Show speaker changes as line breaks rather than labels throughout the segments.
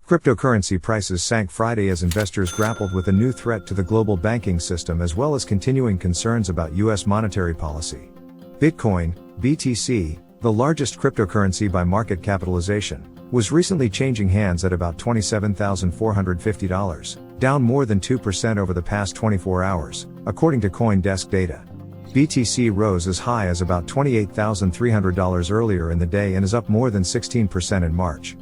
Cryptocurrency prices sank Friday as investors grappled with a new threat to the global banking system as well as continuing concerns about U.S. monetary policy. Bitcoin, BTC, the largest cryptocurrency by market capitalization, was recently changing hands at about $27,450, down more than 2% over the past 24 hours, according to CoinDesk data. BTC rose as high as about $28,300 earlier in the day and is up more than 16% in March.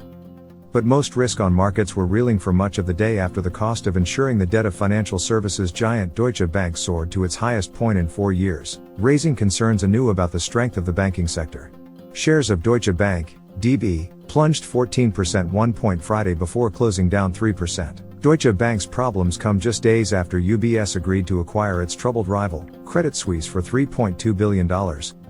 But most risk-on markets were reeling for much of the day after the cost of insuring the debt of financial services giant Deutsche Bank soared to its highest point in 4 years, raising concerns anew about the strength of the banking sector. Shares of Deutsche Bank, DB, plunged 14% one point Friday before closing down 3%. Deutsche Bank's problems come just days after UBS agreed to acquire its troubled rival, Credit Suisse for $3.2 billion,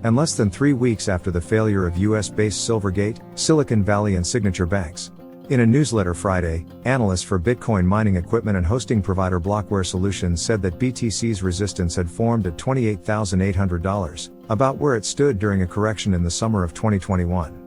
and less than 3 weeks after the failure of US-based Silvergate, Silicon Valley and Signature banks. In a newsletter Friday, analysts for Bitcoin mining equipment and hosting provider Blockware Solutions said that BTC's resistance had formed at $28,800, about where it stood during a correction in the summer of 2021.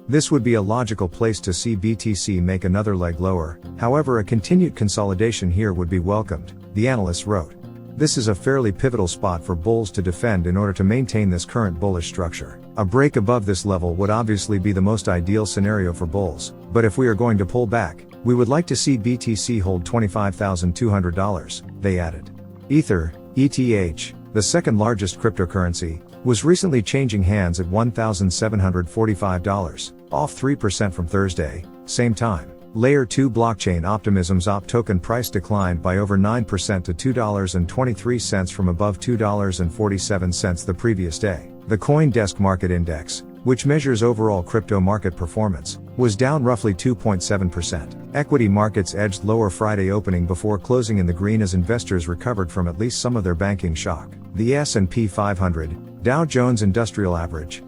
This would be a logical place to see BTC make another leg lower, however a continued consolidation here would be welcomed, the analysts wrote. This is a fairly pivotal spot for bulls to defend in order to maintain this current bullish structure. A break above this level would obviously be the most ideal scenario for bulls, but if we are going to pull back, we would like to see BTC hold $25,200, they added. Ether, ETH, the second largest cryptocurrency, was recently changing hands at $1,745, off 3% from Thursday, same time. Layer 2 blockchain Optimism's OP token price declined by over 9% to $2.23 from above $2.47 the previous day. The CoinDesk Market Index, which measures overall crypto market performance, was down roughly 2.7%. Equity markets edged lower Friday opening before closing in the green as investors recovered from at least some of their banking shock. The S&P 500, Dow Jones Industrial Average,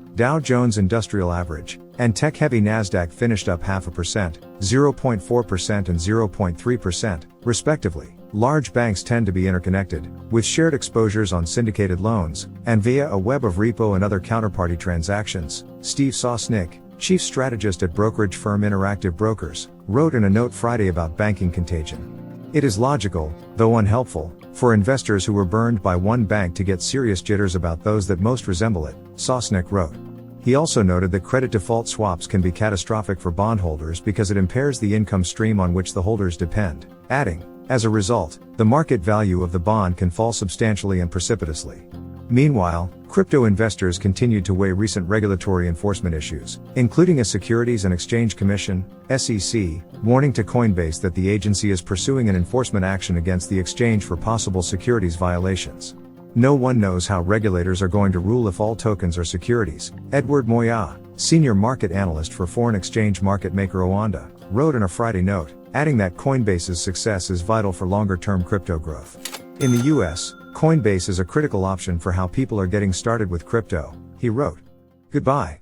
and tech-heavy Nasdaq finished up 0.5%, 0.4% and 0.3%, respectively. Large banks tend to be interconnected, with shared exposures on syndicated loans, and via a web of repo and other counterparty transactions, Steve Sosnick, chief strategist at brokerage firm Interactive Brokers, wrote in a note Friday about banking contagion. It is logical, though unhelpful, for investors who were burned by one bank to get serious jitters about those that most resemble it, Sosnick wrote. He also noted that credit default swaps can be catastrophic for bondholders because it impairs the income stream on which the holders depend, adding, as a result, the market value of the bond can fall substantially and precipitously. Meanwhile, crypto investors continued to weigh recent regulatory enforcement issues, including a Securities and Exchange Commission, SEC, warning to Coinbase that the agency is pursuing an enforcement action against the exchange for possible securities violations. No one knows how regulators are going to rule if all tokens are securities, Edward Moya, senior market analyst for foreign exchange market maker Oanda, wrote in a Friday note, adding that Coinbase's success is vital for longer-term crypto growth. In the US, Coinbase is a critical option for how people are getting started with crypto, he wrote. Goodbye.